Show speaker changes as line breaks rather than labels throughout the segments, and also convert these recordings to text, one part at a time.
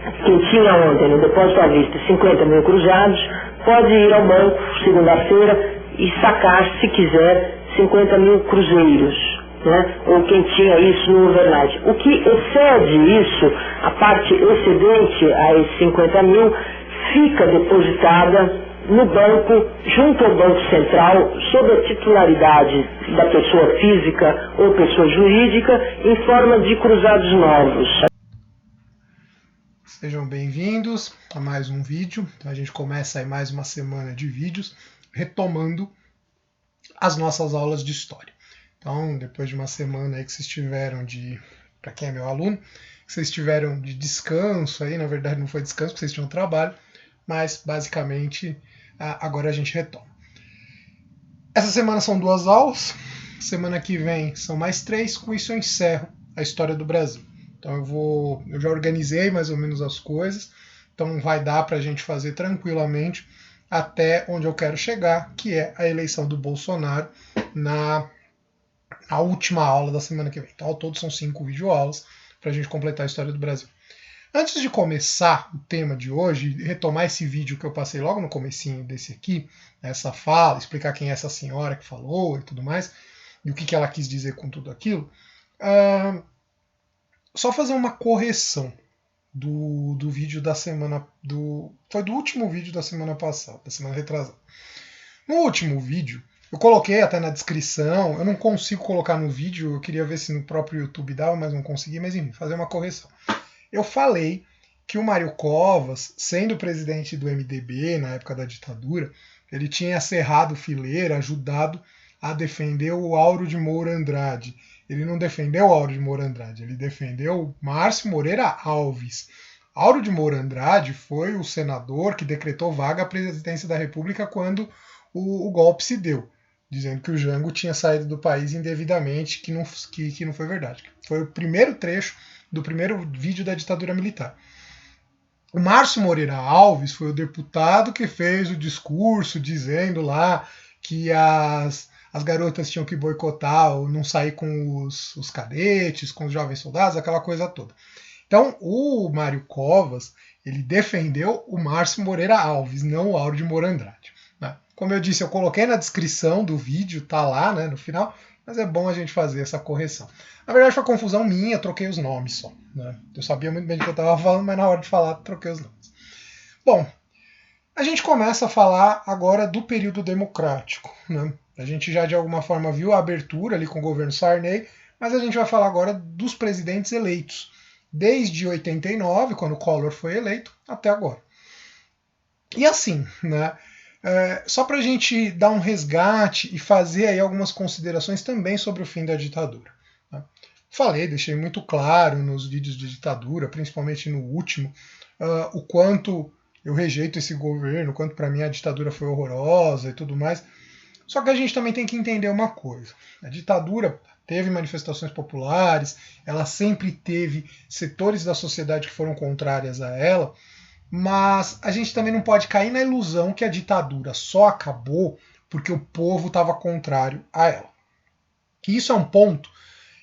Quem tinha ontem no depósito à vista 50 mil cruzados, pode ir ao banco segunda-feira e sacar, se quiser, 50 mil cruzeiros, né? Ou quem tinha isso no overnight. O que excede isso, a parte excedente a esses 50 mil, fica depositada no banco, junto ao Banco Central, sob a titularidade da pessoa física ou pessoa jurídica, em forma de cruzados novos.
Sejam bem-vindos a mais um vídeo. Então a gente começa aí mais uma semana de vídeos, retomando as nossas aulas de história. Então, depois de uma semana aí que vocês tiveram para quem é meu aluno, que vocês tiveram de descanso aí, na verdade não foi descanso, porque vocês tinham trabalho, mas basicamente agora a gente retoma. Essa semana são 2 aulas, semana que vem são mais 3, com isso eu encerro a história do Brasil. Então eu já organizei mais ou menos as coisas, então vai dar para a gente fazer tranquilamente até onde eu quero chegar, que é a eleição do Bolsonaro na última aula da semana que vem. Então ao todo são 5 videoaulas para a gente completar a história do Brasil. Antes de começar o tema de hoje, retomar esse vídeo que eu passei logo no comecinho desse aqui, essa fala, explicar quem é essa senhora que falou e tudo mais, e o que ela quis dizer com tudo aquilo, só fazer uma correção do vídeo da semana... Foi do último vídeo da semana passada, da semana retrasada. No último vídeo, eu coloquei até na descrição, eu não consigo colocar no vídeo, eu queria ver se no próprio YouTube dava, mas não consegui, mas enfim, fazer uma correção. Eu falei que o Mário Covas, sendo presidente do MDB na época da ditadura, ele tinha cerrado fileira, ajudado a defender o Auro de Moura Andrade. Ele não defendeu o Auro de Moura Andrade, ele defendeu Márcio Moreira Alves. Auro de Moura Andrade foi o senador que decretou vaga à presidência da República quando o golpe se deu, dizendo que o Jango tinha saído do país indevidamente, que não foi verdade. Foi o primeiro trecho do primeiro vídeo da ditadura militar. O Márcio Moreira Alves foi o deputado que fez o discurso dizendo lá que as garotas tinham que boicotar ou não sair com os cadetes, com os jovens soldados, aquela coisa toda. Então, o Mário Covas, ele defendeu o Márcio Moreira Alves, não o Auro de Moura Andrade. Né? Como eu disse, eu coloquei na descrição do vídeo, tá lá, né, no final, mas é bom a gente fazer essa correção. Na verdade foi confusão minha, troquei os nomes só. Né? Eu sabia muito bem do que eu estava falando, mas na hora de falar troquei os nomes. Bom, a gente começa a falar agora do período democrático. Né? A gente já de alguma forma viu a abertura ali com o governo Sarney, mas a gente vai falar agora dos presidentes eleitos, desde 89, quando o Collor foi eleito, até agora. E assim, né? Só para a gente dar um resgate e fazer aí algumas considerações também sobre o fim da ditadura. Né? Falei, deixei muito claro nos vídeos de ditadura, principalmente no último, o quanto eu rejeito esse governo, o quanto para mim a ditadura foi horrorosa e tudo mais. Só que a gente também tem que entender uma coisa. A ditadura teve manifestações populares, ela sempre teve setores da sociedade que foram contrárias a ela, mas a gente também não pode cair na ilusão que a ditadura só acabou porque o povo estava contrário a ela. E isso é um ponto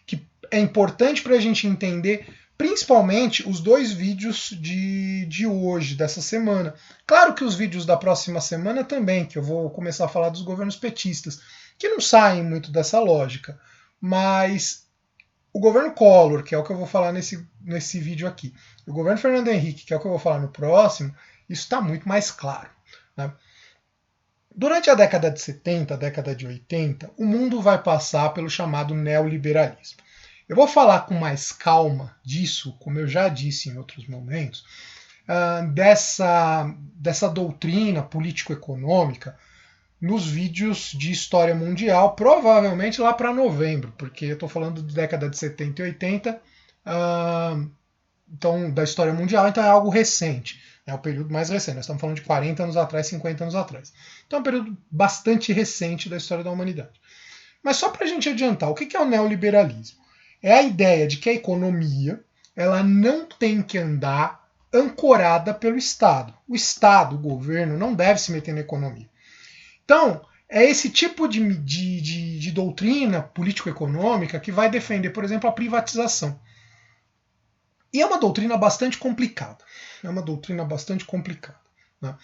que é importante para a gente entender, principalmente os 2 vídeos de hoje, dessa semana. Claro que os vídeos da próxima semana também, que eu vou começar a falar dos governos petistas, que não saem muito dessa lógica, mas o governo Collor, que é o que eu vou falar nesse vídeo aqui, e o governo Fernando Henrique, que é o que eu vou falar no próximo, isso está muito mais claro. Né? Durante a década de 70, a década de 80, o mundo vai passar pelo chamado neoliberalismo. Eu vou falar com mais calma disso, como eu já disse em outros momentos, dessa doutrina político-econômica nos vídeos de história mundial, provavelmente lá para novembro, porque eu estou falando de década de 70 e 80, então, da história mundial, então é algo recente, é o período mais recente, nós estamos falando de 40 anos atrás, 50 anos atrás. Então é um período bastante recente da história da humanidade. Mas só para a gente adiantar, o que é o neoliberalismo? É a ideia de que a economia ela não tem que andar ancorada pelo Estado. O Estado, o governo, não deve se meter na economia. Então, é esse tipo de doutrina político-econômica que vai defender, por exemplo, a privatização. E é uma doutrina bastante complicada. É uma doutrina bastante complicada. Né?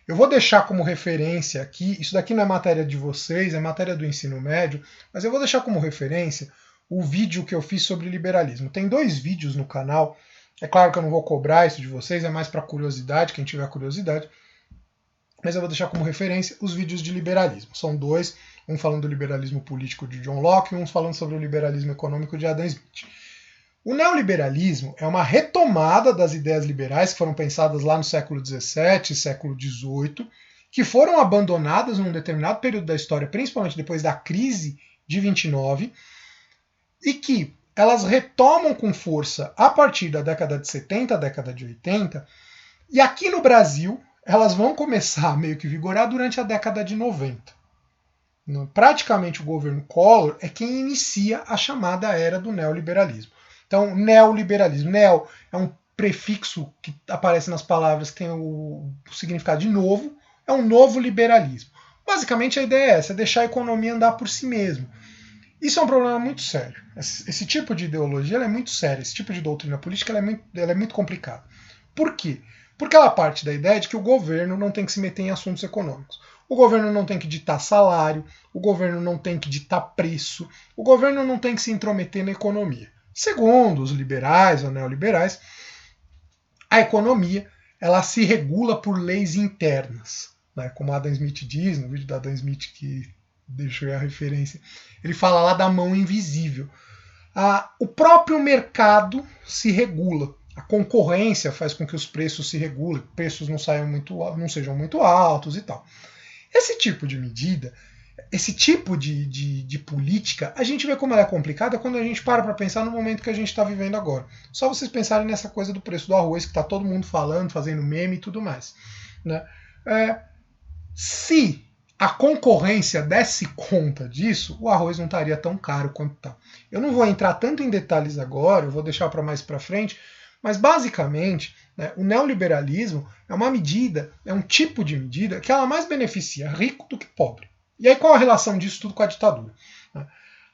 Eu vou deixar como referência aqui, isso daqui não é matéria de vocês, é matéria do ensino médio, mas eu vou deixar como referência o vídeo que eu fiz sobre liberalismo. Tem 2 vídeos no canal, é claro que eu não vou cobrar isso de vocês, é mais para curiosidade, quem tiver curiosidade, mas eu vou deixar como referência os vídeos de liberalismo. São 2, um falando do liberalismo político de John Locke e um falando sobre o liberalismo econômico de Adam Smith. O neoliberalismo é uma retomada das ideias liberais que foram pensadas lá no século XVII, século XVIII, que foram abandonadas num determinado período da história, principalmente depois da crise de 29, e que elas retomam com força a partir da década de 70, década de 80, e aqui no Brasil elas vão começar a meio que vigorar durante a década de 90. Praticamente o governo Collor é quem inicia a chamada era do neoliberalismo. Então, neoliberalismo. Neo é um prefixo que aparece nas palavras que tem o significado de novo, é um novo liberalismo. Basicamente a ideia é essa, é deixar a economia andar por si mesmo. Isso é um problema muito sério. Esse tipo de ideologia é muito séria, esse tipo de doutrina política ela é muito complicada. Por quê? Porque ela parte da ideia de que o governo não tem que se meter em assuntos econômicos. O governo não tem que ditar salário, o governo não tem que ditar preço, o governo não tem que se intrometer na economia. Segundo os liberais ou neoliberais, a economia ela se regula por leis internas. Né? Como Adam Smith diz, no vídeo da Adam Smith que deixou a referência, ele fala lá da mão invisível. O próprio mercado se regula. A concorrência faz com que os preços se regulem, preços não sejam muito altos e tal. Esse tipo de medida, esse tipo de política, a gente vê como ela é complicada quando a gente para pensar no momento que a gente está vivendo agora. Só vocês pensarem nessa coisa do preço do arroz, que está todo mundo falando, fazendo meme e tudo mais. Né? Se a concorrência desse conta disso, o arroz não estaria tão caro quanto está. Eu não vou entrar tanto em detalhes agora, eu vou deixar para mais para frente, mas basicamente, né, o neoliberalismo é uma medida, é um tipo de medida que ela mais beneficia rico do que pobre. E aí qual a relação disso tudo com a ditadura?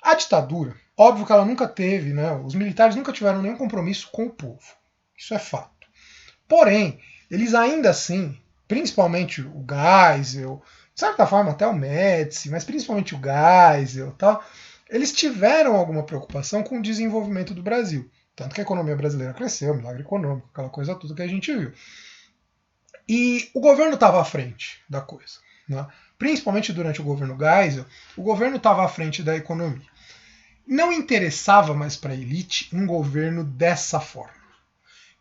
A ditadura, óbvio que ela nunca teve, né, os militares nunca tiveram nenhum compromisso com o povo. Isso é fato. Porém, eles ainda assim, principalmente o Geisel, de certa forma até o Médici, mas principalmente o Geisel, tal, eles tiveram alguma preocupação com o desenvolvimento do Brasil. Tanto que a economia brasileira cresceu, milagre econômico, aquela coisa toda que a gente viu. E o governo estava à frente da coisa. Né? Principalmente durante o governo Geisel, o governo estava à frente da economia. Não interessava mais para a elite um governo dessa forma.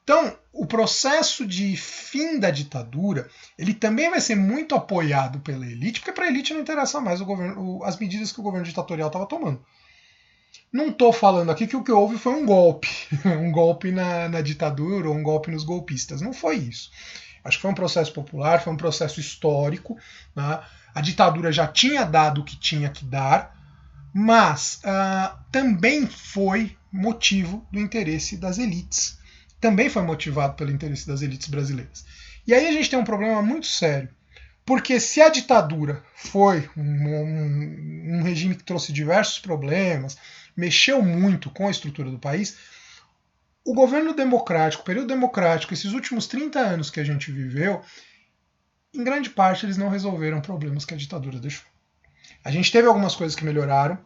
Então, o processo de fim da ditadura, ele também vai ser muito apoiado pela elite, porque para a elite não interessa mais as medidas que o governo ditatorial estava tomando. Não estou falando aqui que o que houve foi um golpe, um golpe na ditadura ou um golpe nos golpistas. Não foi isso. Acho que foi um processo popular, foi um processo histórico. Né? A ditadura já tinha dado o que tinha que dar, mas também foi motivo do interesse das elites. Também foi motivado pelo interesse das elites brasileiras. E aí a gente tem um problema muito sério. Porque se a ditadura foi um regime que trouxe diversos problemas, mexeu muito com a estrutura do país, o governo democrático, o período democrático, esses últimos 30 anos que a gente viveu, em grande parte eles não resolveram problemas que a ditadura deixou. A gente teve algumas coisas que melhoraram,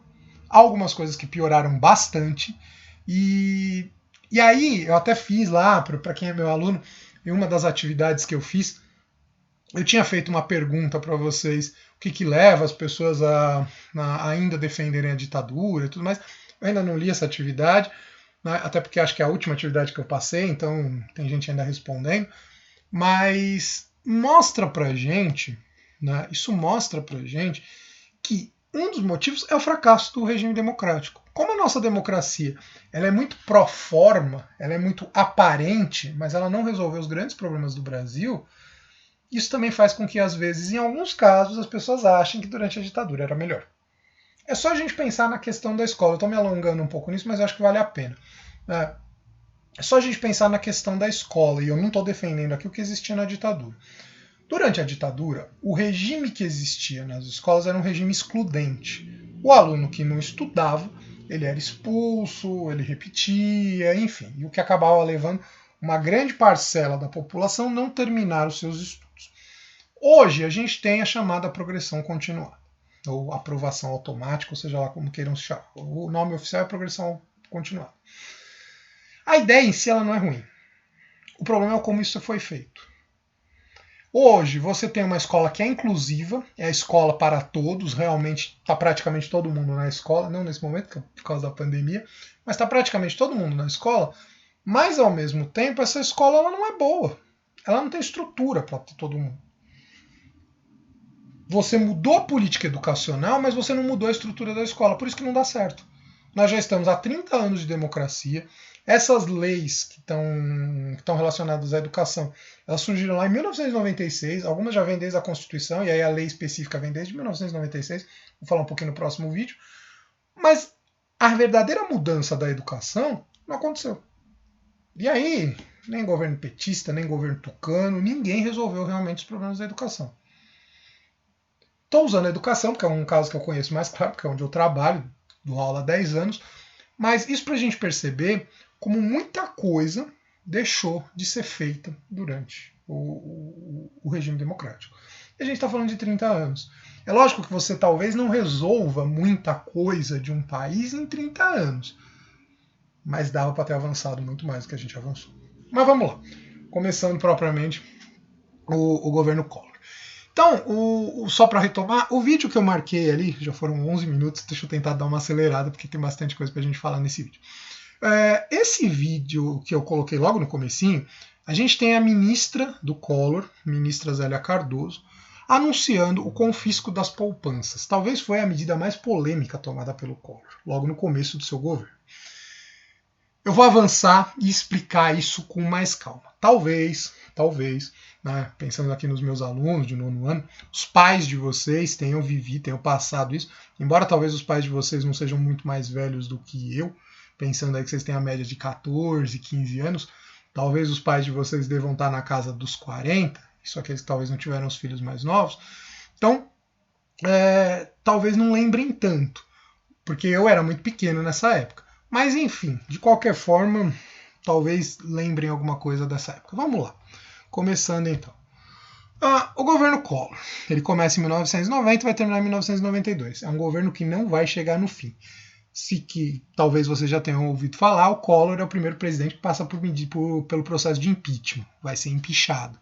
algumas coisas que pioraram bastante, e aí eu até fiz lá, para quem é meu aluno, em uma das atividades que eu fiz, eu tinha feito uma pergunta para vocês, o que leva as pessoas a ainda defenderem a ditadura e tudo mais. Eu ainda não li essa atividade, né, até porque acho que é a última atividade que eu passei, então tem gente ainda respondendo. Mas mostra pra gente, né, isso mostra pra gente que um dos motivos é o fracasso do regime democrático. Como a nossa democracia ela é muito pró forma, ela é muito aparente, mas ela não resolveu os grandes problemas do Brasil, isso também faz com que, às vezes, em alguns casos, as pessoas achem que durante a ditadura era melhor. É só a gente pensar na questão da escola. Eu estou me alongando um pouco nisso, mas acho que vale a pena. É só a gente pensar na questão da escola, e eu não estou defendendo aqui o que existia na ditadura. Durante a ditadura, o regime que existia nas escolas era um regime excludente. O aluno que não estudava ele era expulso, ele repetia, enfim, e o que acabava levando uma grande parcela da população não terminar os seus estudos. Hoje a gente tem a chamada progressão continuada, ou aprovação automática, ou seja lá como queiram se chamar. O nome oficial é progressão continuada. A ideia em si ela não é ruim. O problema é como isso foi feito. Hoje você tem uma escola que é inclusiva, é a escola para todos, realmente está praticamente todo mundo na escola, não nesse momento por causa da pandemia, mas está praticamente todo mundo na escola, mas ao mesmo tempo essa escola ela não é boa, ela não tem estrutura para todo mundo. Você mudou a política educacional, mas você não mudou a estrutura da escola, por isso que não dá certo. Nós já estamos há 30 anos de democracia. Essas leis que estão relacionadas à educação, elas surgiram lá em 1996, algumas já vêm desde a Constituição, e aí a lei específica vem desde 1996, vou falar um pouquinho no próximo vídeo, mas a verdadeira mudança da educação não aconteceu. E aí, nem governo petista, nem governo tucano, ninguém resolveu realmente os problemas da educação. Estou usando a educação, porque é um caso que eu conheço mais claro, porque é onde eu trabalho, dou aula há 10 anos, mas isso para a gente perceber como muita coisa deixou de ser feita durante o regime democrático. E a gente está falando de 30 anos. É lógico que você talvez não resolva muita coisa de um país em 30 anos, mas dava para ter avançado muito mais do que a gente avançou. Mas vamos lá, começando propriamente o governo Collor. Então, só para retomar, o vídeo que eu marquei ali, já foram 11 minutos, deixa eu tentar dar uma acelerada, porque tem bastante coisa para a gente falar nesse vídeo. Esse vídeo que eu coloquei logo no comecinho, a gente tem a ministra do Collor, ministra Zélia Cardoso, anunciando o confisco das poupanças. Talvez foi a medida mais polêmica tomada pelo Collor, logo no começo do seu governo. Eu vou avançar e explicar isso com mais calma. Talvez, né, pensando aqui nos meus alunos de 9º ano, os pais de vocês tenham passado isso, embora talvez os pais de vocês não sejam muito mais velhos do que eu, pensando aí que vocês têm a média de 14, 15 anos, talvez os pais de vocês devam estar na casa dos 40, isso aqueles que talvez não tiveram os filhos mais novos, então talvez não lembrem tanto, porque eu era muito pequeno nessa época. Mas enfim, de qualquer forma, talvez lembrem alguma coisa dessa época. Vamos lá, começando então. O governo Collor, ele começa em 1990 e vai terminar em 1992. É um governo que não vai chegar no fim. Talvez vocês já tenham ouvido falar, o Collor é o primeiro presidente que passa pelo processo de impeachment, vai ser empichado.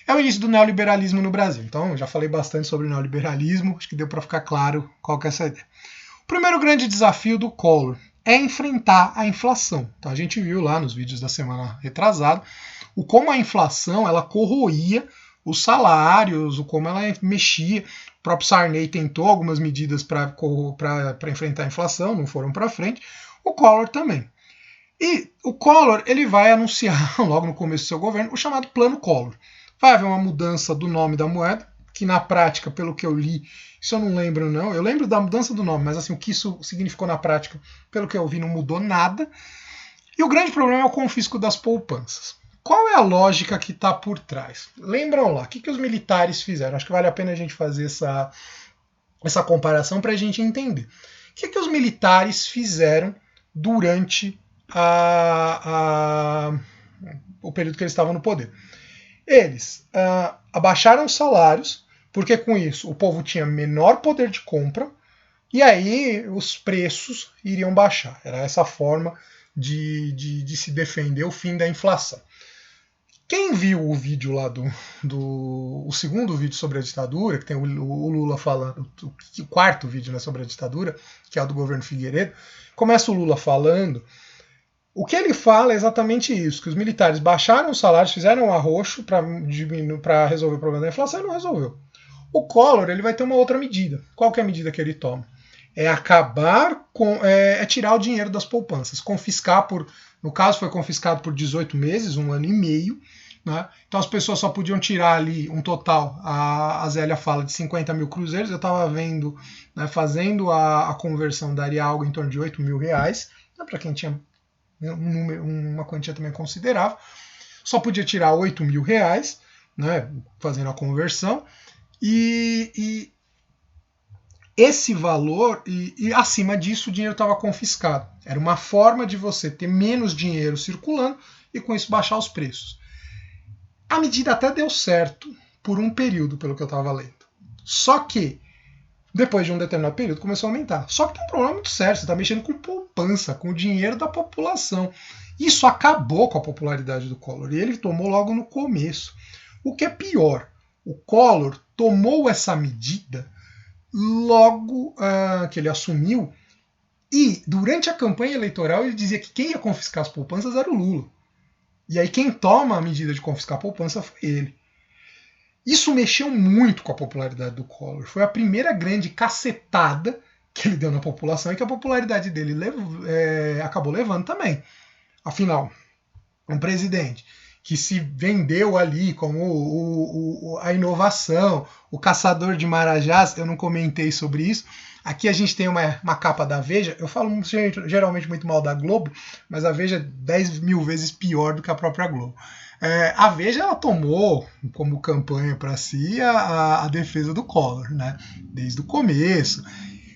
É o início do neoliberalismo no Brasil, então eu já falei bastante sobre neoliberalismo, acho que deu para ficar claro qual que é essa ideia. O primeiro grande desafio do Collor é enfrentar a inflação. Então a gente viu lá nos vídeos da semana retrasada como a inflação ela corroía os salários, como ela mexia. O próprio Sarney tentou algumas medidas para enfrentar a inflação, não foram para frente. O Collor também. E o Collor ele vai anunciar logo no começo do seu governo o chamado Plano Collor. Vai haver uma mudança do nome da moeda, que na prática, pelo que eu li, isso eu não lembro não, eu lembro da mudança do nome, mas assim, o que isso significou na prática, pelo que eu vi, não mudou nada. E o grande problema é o confisco das poupanças. Qual é a lógica que está por trás? Lembram lá, o que os militares fizeram? Acho que vale a pena a gente fazer essa comparação para a gente entender. O que os militares fizeram durante o período que eles estavam no poder? Eles abaixaram os salários, porque com isso o povo tinha menor poder de compra, e aí os preços iriam baixar. Era essa forma de se defender o fim da inflação. Quem viu o vídeo lá o segundo vídeo sobre a ditadura, que tem o Lula falando, o quarto vídeo, né, sobre a ditadura, que é o do governo Figueiredo, começa o Lula falando. O que ele fala é exatamente isso, que os militares baixaram os salários, fizeram arroxo para resolver o problema da inflação e não resolveu. O Collor ele vai ter uma outra medida. Qual que é a medida que ele toma? É acabar com... tirar o dinheiro das poupanças. Confiscar no caso foi confiscado por 18 meses, 1 ano e meio. Né? Então as pessoas só podiam tirar ali um total, a Zélia fala, de 50 mil cruzeiros. Eu estava vendo, né, fazendo a conversão, daria algo em torno de 8 mil reais. Né, para quem tinha uma quantia também considerável, só podia tirar 8 mil reais, né, fazendo a conversão, e esse valor, e acima disso o dinheiro estava confiscado. Era uma forma de você ter menos dinheiro circulando e com isso baixar os preços. A medida até deu certo por um período, pelo que eu estava lendo. Só que, depois de um determinado período, começou a aumentar. Só que tem um problema muito sério, você está mexendo com poupança, com o dinheiro da população. Isso acabou com a popularidade do Collor, e ele tomou logo no começo. O que é pior, o Collor tomou essa medida logo que ele assumiu, e durante a campanha eleitoral ele dizia que quem ia confiscar as poupanças era o Lula. E aí quem toma a medida de confiscar a poupança foi ele. Isso mexeu muito com a popularidade do Collor. Foi a primeira grande cacetada que ele deu na população e que a popularidade dele acabou levando também. Afinal, um presidente que se vendeu ali como a inovação, o caçador de marajás, eu não comentei sobre isso. Aqui a gente tem uma capa da Veja, eu falo geralmente muito mal da Globo, mas a Veja é 10 mil vezes pior do que a própria Globo. A Veja ela tomou como campanha para si a defesa do Collor, né? Desde o começo.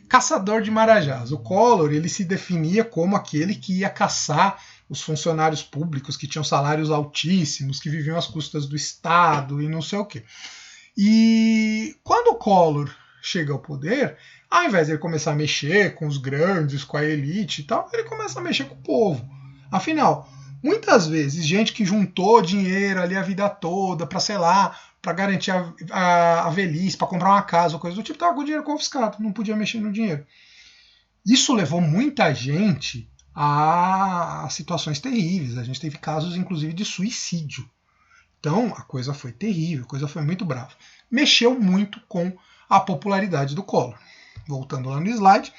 Caçador de marajás. O Collor ele se definia como aquele que ia caçar os funcionários públicos que tinham salários altíssimos, que viviam às custas do Estado e não sei o quê. E quando o Collor chega ao poder, ao invés de ele começar a mexer com os grandes, com a elite e tal, ele começa a mexer com o povo. Afinal, muitas vezes, gente que juntou dinheiro ali a vida toda para, sei lá, para garantir a velhice, para comprar uma casa ou coisa do tipo, estava com o dinheiro confiscado, não podia mexer no dinheiro. Isso levou muita gente a situações terríveis. A gente teve casos, inclusive, de suicídio. Então, a coisa foi terrível, a coisa foi muito brava. Mexeu muito com a popularidade do Collor. Voltando lá no slide,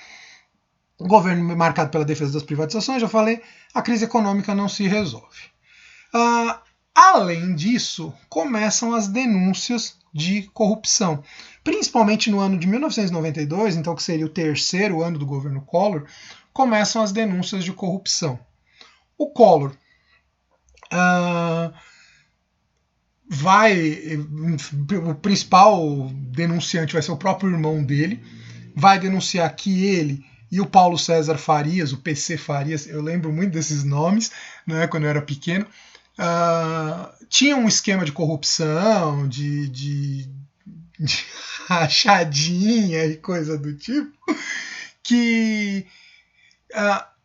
o governo marcado pela defesa das privatizações, já falei, a crise econômica não se resolve. Além disso, começam as denúncias de corrupção. Principalmente no ano de 1992, então que seria o terceiro ano do governo Collor, começam as denúncias de corrupção. O Collor o principal denunciante vai ser o próprio irmão dele, vai denunciar que ele e o Paulo César Farias, o PC Farias, eu lembro muito desses nomes, né, quando eu era pequeno, tinha um esquema de corrupção, de rachadinha e coisa do tipo, que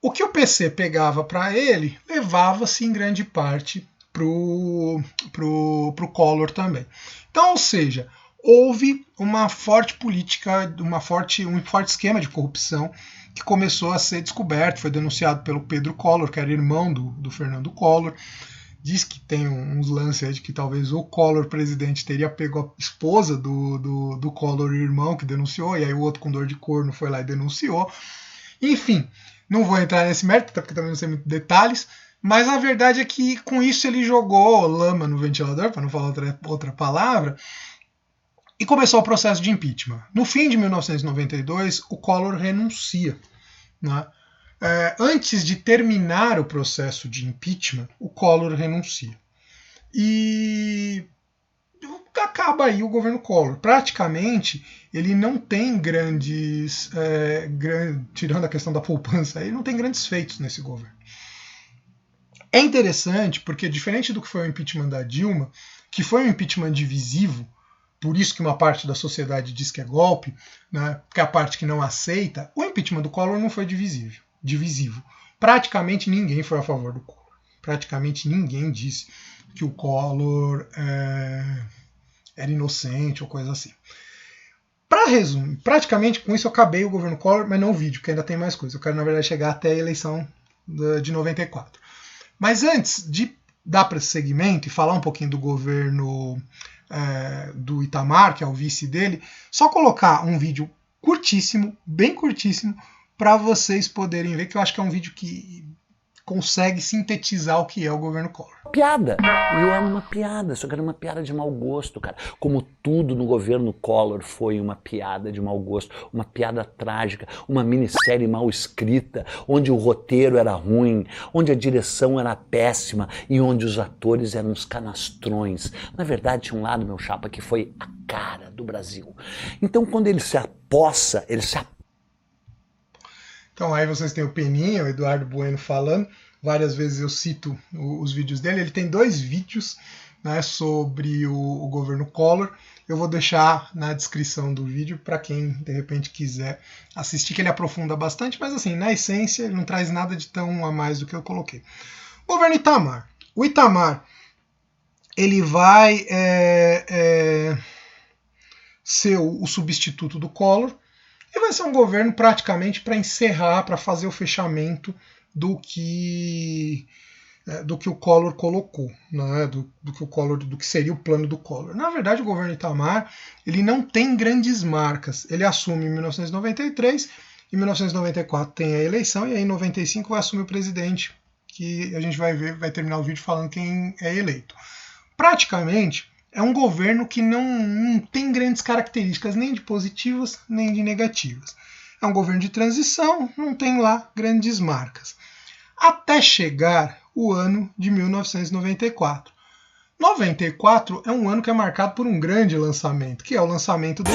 o que o PC pegava para ele levava-se em grande parte pro Collor também. Então, ou seja, houve uma forte política, um forte esquema de corrupção que começou a ser descoberto, foi denunciado pelo Pedro Collor, que era irmão do Fernando Collor. Diz que tem uns lances aí de que talvez o Collor, presidente, teria pego a esposa do Collor, irmão, que denunciou, e aí o outro com dor de corno foi lá e denunciou. Enfim, não vou entrar nesse mérito, porque também não sei muito detalhes, mas a verdade é que com isso ele jogou lama no ventilador, para não falar outra palavra, e começou o processo de impeachment. No fim de 1992, o Collor renuncia, né? Antes de terminar o processo de impeachment, o Collor renuncia. E acaba aí o governo Collor. Praticamente, ele não tem tirando a questão da poupança, ele não tem grandes feitos nesse governo. É interessante porque, diferente do que foi o impeachment da Dilma, que foi um impeachment divisivo, por isso que uma parte da sociedade diz que é golpe, né, que é a parte que não aceita, o impeachment do Collor não foi divisivo. Praticamente ninguém foi a favor do Collor. Praticamente ninguém disse que o Collor era inocente ou coisa assim. Para resumir, praticamente com isso eu acabei o governo Collor, mas não o vídeo, que ainda tem mais coisa. Eu quero, na verdade, chegar até a eleição de 94. Mas antes de dar prosseguimento e falar um pouquinho do governo do Itamar, que é o vice dele, só colocar um vídeo curtíssimo, bem curtíssimo, para vocês poderem ver, que eu acho que é um vídeo que consegue sintetizar o que é o governo Collor.
Piada! Não é uma piada, só que era uma piada de mau gosto, cara. Como tudo no governo Collor foi uma piada de mau gosto, uma piada trágica, uma minissérie mal escrita, onde o roteiro era ruim, onde a direção era péssima e onde os atores eram uns canastrões. Na verdade, tinha um lado, meu chapa, que foi a cara do Brasil. Então, quando ele se apossa,
Então aí vocês têm o Peninha, o Eduardo Bueno falando, várias vezes eu cito os vídeos dele, ele tem 2 vídeos, né, sobre o governo Collor. Eu vou deixar na descrição do vídeo para quem de repente quiser assistir, que ele aprofunda bastante, mas assim, na essência ele não traz nada de tão a mais do que eu coloquei. Governo Itamar. O Itamar, ele vai ser o substituto do Collor e vai ser um governo praticamente para encerrar, para fazer o fechamento do que o Collor colocou, né? do que seria o plano do Collor. Na verdade, o governo Itamar ele não tem grandes marcas. Ele assume em 1993, em 1994 tem a eleição e aí em 95 vai assumir o presidente, que a gente vai ver, vai terminar o vídeo falando quem é eleito. Praticamente é um governo que não tem grandes características nem de positivas nem de negativas. É um governo de transição, não tem lá grandes marcas. Até chegar o ano de 1994. 94 é um ano que é marcado por um grande lançamento, que é o lançamento do...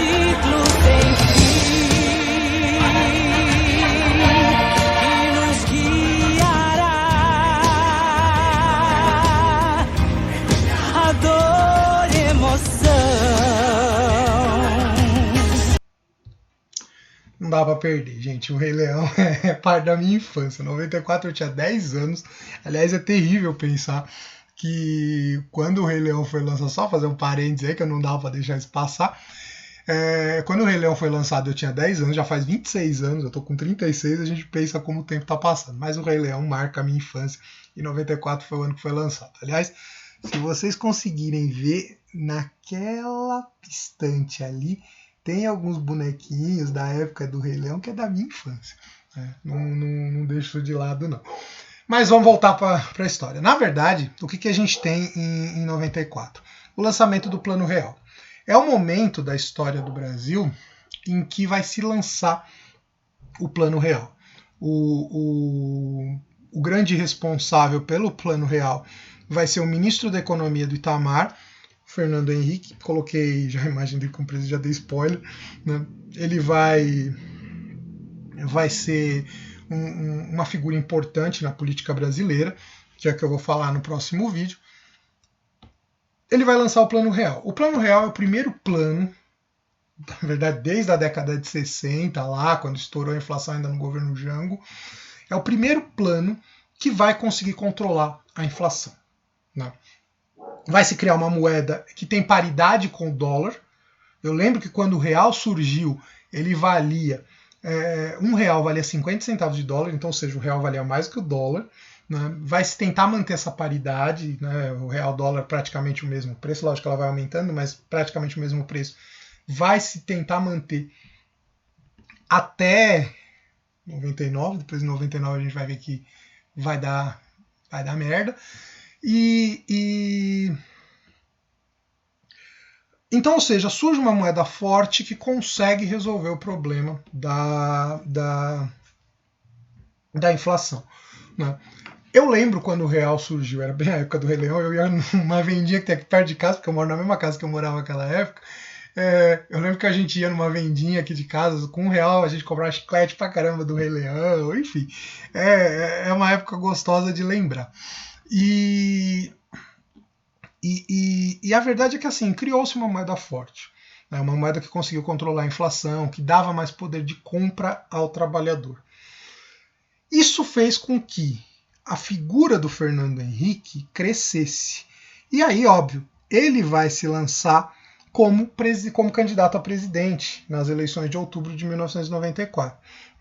Não dá pra perder, gente. O Rei Leão é parte da minha infância. Em 94 eu tinha 10 anos. Aliás, é terrível pensar que quando o Rei Leão foi lançado, só fazer um parênteses aí que eu não dava pra deixar isso passar. Quando o Rei Leão foi lançado eu tinha 10 anos, já faz 26 anos, eu tô com 36, a gente pensa como o tempo tá passando. Mas o Rei Leão marca a minha infância e 94 foi o ano que foi lançado. Aliás, se vocês conseguirem ver naquela estante ali, tem alguns bonequinhos da época do Rei Leão que é da minha infância. Não deixo de lado, não. Mas vamos voltar para a história. Na verdade, o que a gente tem em 94? O lançamento do Plano Real. É o momento da história do Brasil em que vai se lançar o Plano Real. O grande responsável pelo Plano Real vai ser o ministro da Economia do Itamar, Fernando Henrique. Coloquei já a imagem dele com preso, já dei spoiler, né? Ele vai ser uma figura importante na política brasileira, que é o que eu vou falar no próximo vídeo. Ele vai lançar o Plano Real. O Plano Real é o primeiro plano, na verdade, desde a década de 60, lá, quando estourou a inflação ainda no governo Jango, é o primeiro plano que vai conseguir controlar a inflação, né? Vai se criar uma moeda que tem paridade com o dólar. Eu lembro que quando o real surgiu, ele valia... um real valia 50 centavos de dólar, então, ou seja, o real valia mais que o dólar. Né? Vai se tentar manter essa paridade, né? O real-dólar praticamente o mesmo preço, lógico que ela vai aumentando, mas praticamente o mesmo preço. Vai se tentar manter até 99, depois de 99 a gente vai ver que vai dar merda. Então, ou seja, surge uma moeda forte que consegue resolver o problema da inflação, né? Eu lembro quando o real surgiu, era bem a época do Rei Leão, eu ia numa vendinha que tem aqui perto de casa, porque eu moro na mesma casa que eu morava naquela época. Eu lembro que a gente ia numa vendinha aqui de casa, com R$1 a gente comprava chiclete pra caramba do Rei Leão, enfim. É uma época gostosa de lembrar. E a verdade é que assim, criou-se uma moeda forte, né? Uma moeda que conseguiu controlar a inflação, que dava mais poder de compra ao trabalhador. Isso fez com que a figura do Fernando Henrique crescesse. E aí, óbvio, ele vai se lançar como candidato a presidente nas eleições de outubro de 1994.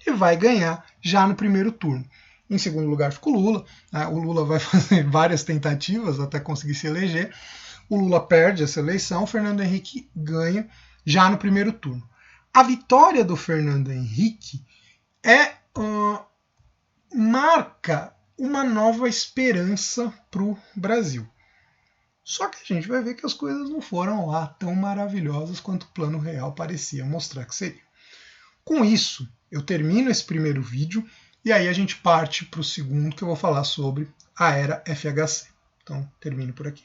E vai ganhar já no primeiro turno. Em segundo lugar fica o Lula. O Lula vai fazer várias tentativas até conseguir se eleger. O Lula perde essa eleição, o Fernando Henrique ganha já no primeiro turno. A vitória do Fernando Henrique marca uma nova esperança para o Brasil. Só que a gente vai ver que as coisas não foram lá tão maravilhosas quanto o Plano Real parecia mostrar que seria. Com isso, eu termino esse primeiro vídeo e aí a gente parte para o segundo, que eu vou falar sobre a era FHC. Então, termino por aqui.